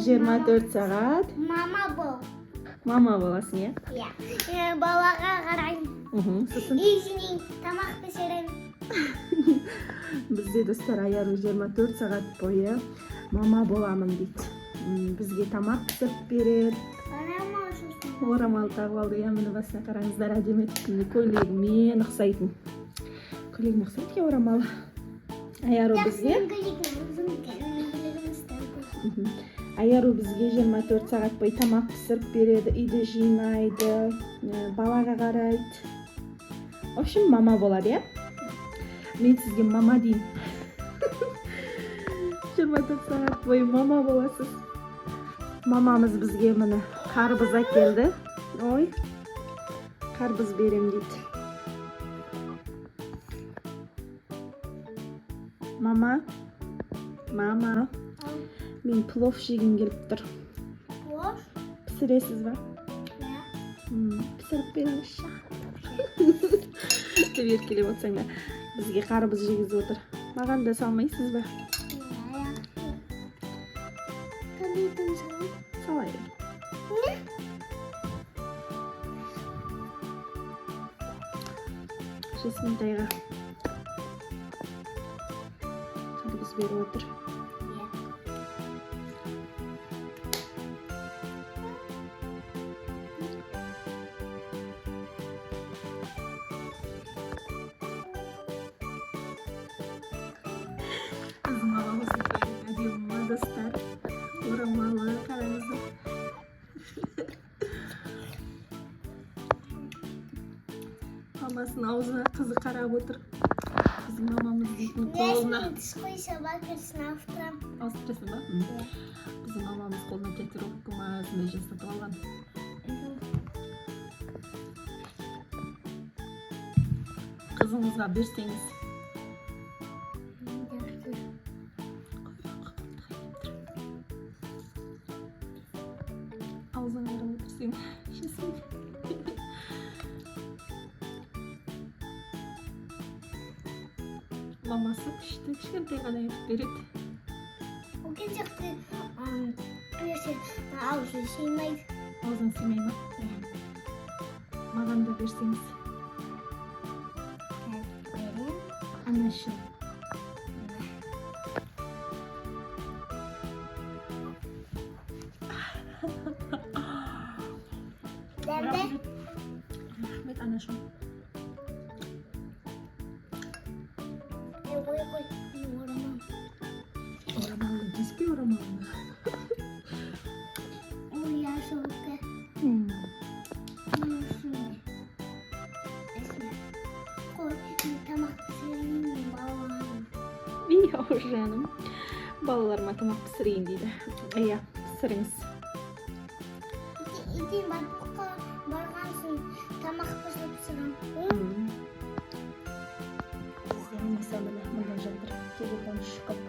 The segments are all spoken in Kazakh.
24 saat Mama bol. mama bolasın ya. Ya. Balaga qarayım. Сосын İzinin tamak pişirin. бізде достар аяру 24 сағат бойы мама боламын дейді. Бізге тамақ пісіріп береді. Орамал тағып алды, иә, міне басына қараңыздар, әдемі етті. Көйлегімен ұқсайтын. Көйлегіме ұқсайды ке орамалы. Аяру бізге Аяру бізге 24 сағат бойы тамақ пісіріп береді, үйді жинайды, балаға қарайды. В общем, мама болады, иә? Мен сізге мама деймін. 24 сағат бойы мама боласыз. Мамамыз бізге міне қарбыз әкелді. Ой, қарбыз берем дейді. Мама, мен плов жегім келіп тұр. Плов? Пісіресіз ба? Ja. Пісіріп беріңізші. Деп еркелеп отырсаңдар. Бізге қарбыз жегізіп отыр. Маған да салмайсыз ба? Ja. Kan die doen zo? Салайын. Ne? Жасминтайға қарбыз беріп отыр. Ja. Bizim babamızın әдемі достар. Орамалы қараңыздар. Мамасының аузына қызы қарап отыр. Bizim мамамыз дейтін қолына. Ясмин, тышқой собакасын автырам. Ауыстырасың ба? Bizim мамамыз қолына татуировка ма сондай жасатып алған. Қызыңызға берсеңіз. Аузын қарап отырсың. Жасмин. Мамасы күшті, кішкентай ғана етіп береді. Ол кезекте берсе аузы сыймайды. Аузын сыймай ма? Маған да берсеңіз. Берем. Анашым. Дәмді. Рахмет, анашым. Қой. Орамал. Орамалы, деспей орамалы. Ол яшылды. Қой, тамақ пісірейін балаларым. Ия, жаным. Балаларыма тамақ пісірейін дейді. Иә, пісіріңіз. Иди батуққа барғансын тамақ пісіріп. Мысалы, мында жатыр. Телефон шығып.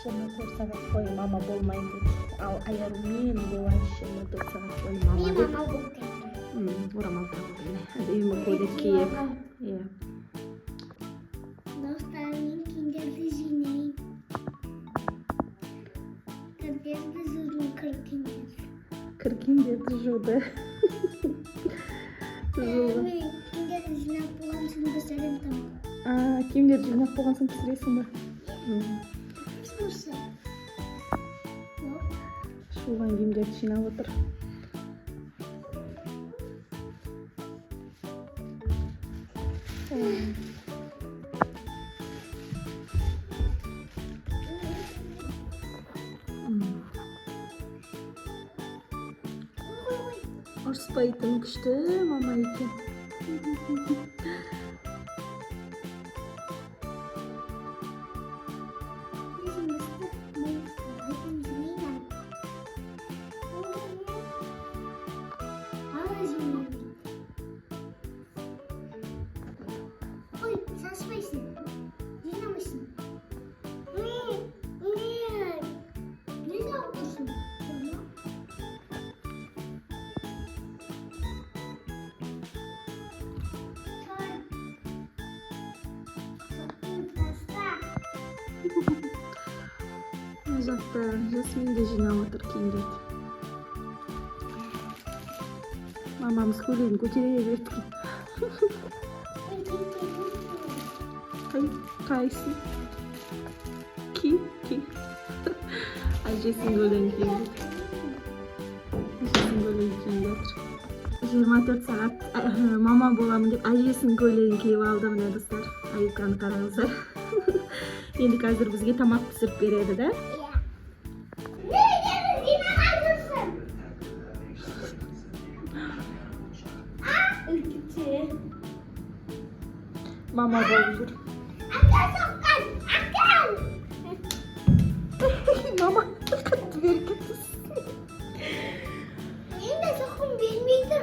24 сағат бойы мама болмайын дейді. Ал аяру мен болайын 24 сағат бойы мама Мен деп. мама болып кетті. Орамал тағып. Әдемі көйлек киіп. Иә. Достар, мен киндерді жинайын. Киндерді жудым, Кіргендерді жуды. Жуды. Мен киндерді жинап болған соң пісірем тамақ. Киімдерді жинап болған соң пісіресің ба? Слушай. Шуған киімдерді жинап отыр. Ұрыспайтын күшті мама екен. Ой, саспайсың. Жинамайсың. Не отырсың? Çay жақта Жасмин де жинап отыр киімдерді. Мамамыз көйлегін көтере берді. Қайсы? Ки. Әжесінің көйлегін киіп отыр. 24 сағат мама боламын деп әжесінің көйлегін киіп алды. Міне достар, Аюканы қараңыздар. Енді қазір бізге тамақ пісіріп береді да? Mama болып жүр. Mama қатты беріп кеттіз. Енді соққым бермейді.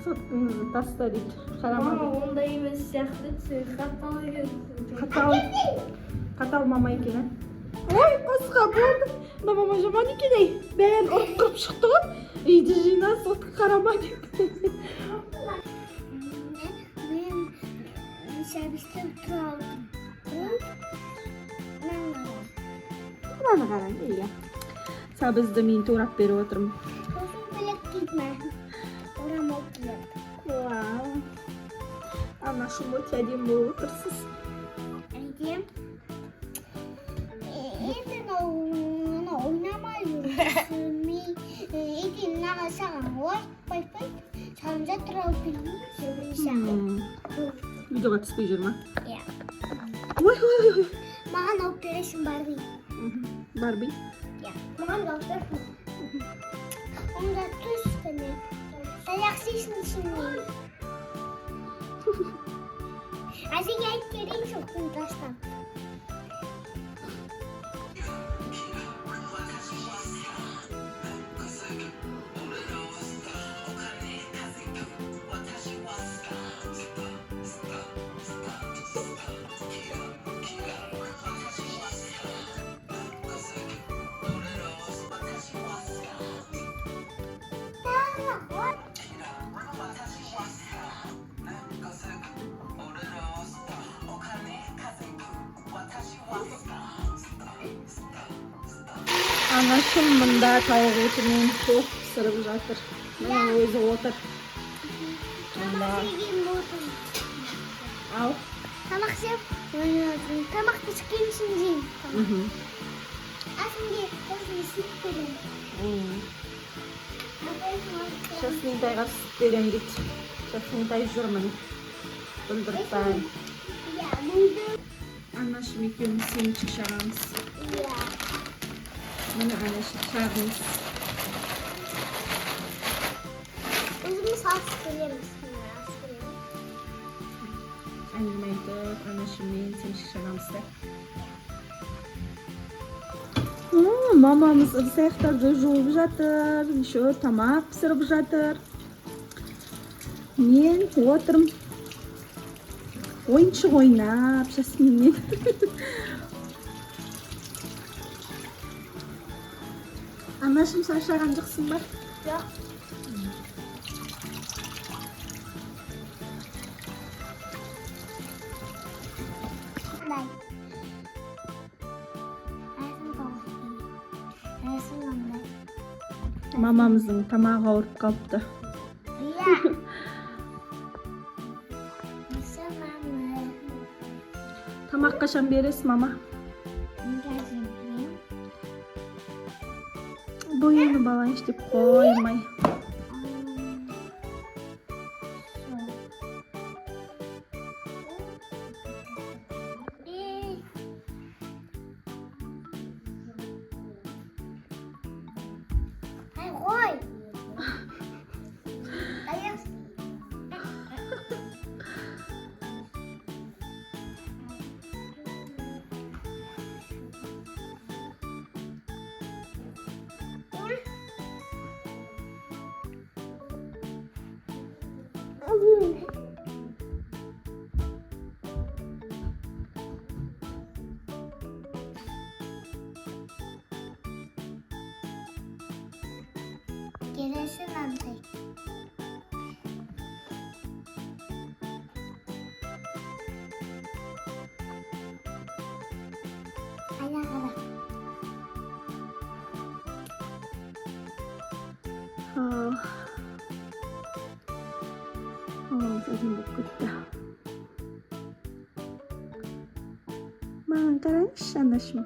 Соттыңызды таста дейді. Қарамады. Мама ондай емес сияқты сен Қатал мама екен, ой, қосқа болды. Да мама жаман екен, бәрін ұрып қырып шықты ғой. Үйді жина, сотқа қарама деп. Мен сервисте тұра алдым. Мынаны қараң, иә. Сабызды мен турап беріп отырмын. Сосын бөлек киітме. Орамал киет. Вау. Анашым өте әдемі болып отырсыз. Әдем. Енді ойнамай жүрсің. Енді саған ойпай санжа тұра білмейсің. Видеоға түспей жүр ма? Иә. Ой. Маған алып бересің Барби. Барби? Иә. Маған алып бересің. Онда түс күні. Таяқ сейсін ішінен. Әзеге айтып берейін жоқтың тастап. Anашым мында тауық етімен тоқ пісіріп жатыр. Мына өзі отыр. Ал. Тамақ жеп, тамақ пішкен үшін жеймін. Асымде осыны сүт беремін. Жасминтайға сүт берем дейді. Жасминтай жүр міне. Бүлдіртпән. Анашым екеуміз семечек шағамыз. Міне анашым шағымыз. Өзіміз асып береміз. Әңгіме айтып, анашыммен семечек шағамызды. Мамамыз ыдыс-аяқтарды жуып жатыр, еще тамақ пісіріп жатыр. Мен отырмын. Ойыншық ойнап, Жасминмен. Анашым шаршаған жоқсың ба? Жоқ. Мамамыздың тамағы ауырып қалыпты. Иә. Тамақ қашан бересіз, мама? Бойыны балайынш деп қоймай. Ой. Gelirsin anne. Ayağa kalk. Uzun bu gitti. Mağan karaymış anlaşma.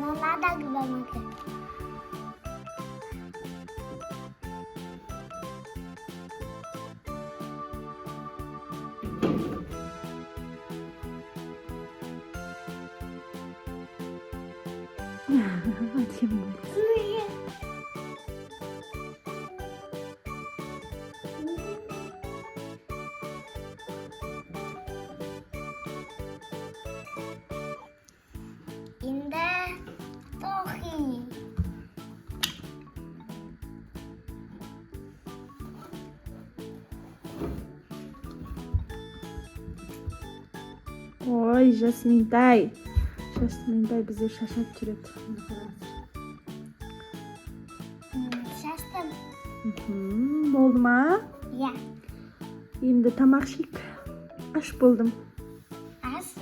Mama da güvenmedi. Hadi yavrum. Inde Tohi. Oy Jasmintay. Jasmintay bize şaşat türedi. Şaştım. Oldu mu? Ya. Şimdi tamakşik. Aş buldum. Az.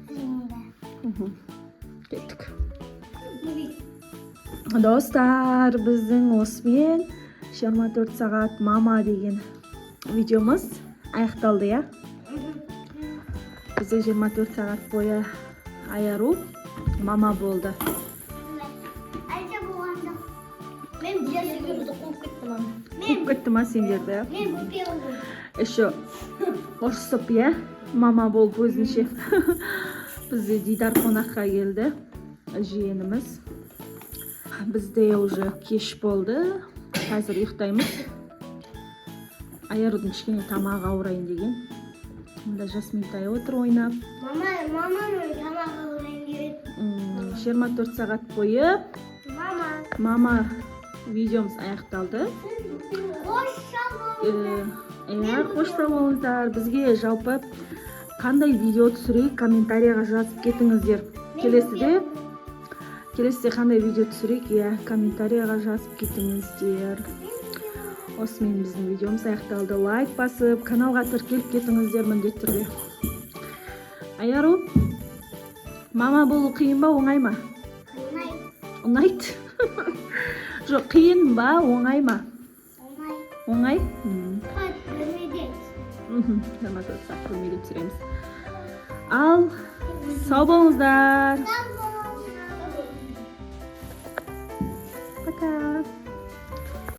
Şimdi. Kettik. Dostlar, bizning Osmin 24 saat mama degan videomuz аяқталды ya. Bize 24 saat bo'yi ayaru mama bo'ldi. Ayrıca bu anda. Men diğer seferinde kovup gittim ama. Ko'p ketdimi senlarda? Ben bu piyonum. Shu o'rsib ya mama bo'lib o'zincha bizga Diydarxonaga keldi jiyanimiz. Bizda уже kech bo'ldi. Hozir uxtaymiz. Ayarudning kichkina tomog'i avrayin degan. Unda Jasmintay o'tirib o'ynab. Mama tamam rengi. 24 saat bo'yi mama videomiz аяқталды. Qo'shsa bo'linglar, bizga жалпы qanday video tushirib, kommentariyaga yozib ketingizlar. Kelesida qanday video tushirib, ya kommentariyaga yozib ketingizlar. Osmin bizning videomiz аяқталды. Like bosib, kanalga tirkilib ketingizlar mіндетті түрде. Ayaru, mama bo'lu qiyinmi, o'ng'aymi? O'ng'aydi. Жоқ, qiyinmi, o'ng'aymi? O'ng'ay? Qilmaydi tushiramiz. Al, sog' bo'linglar. Пока.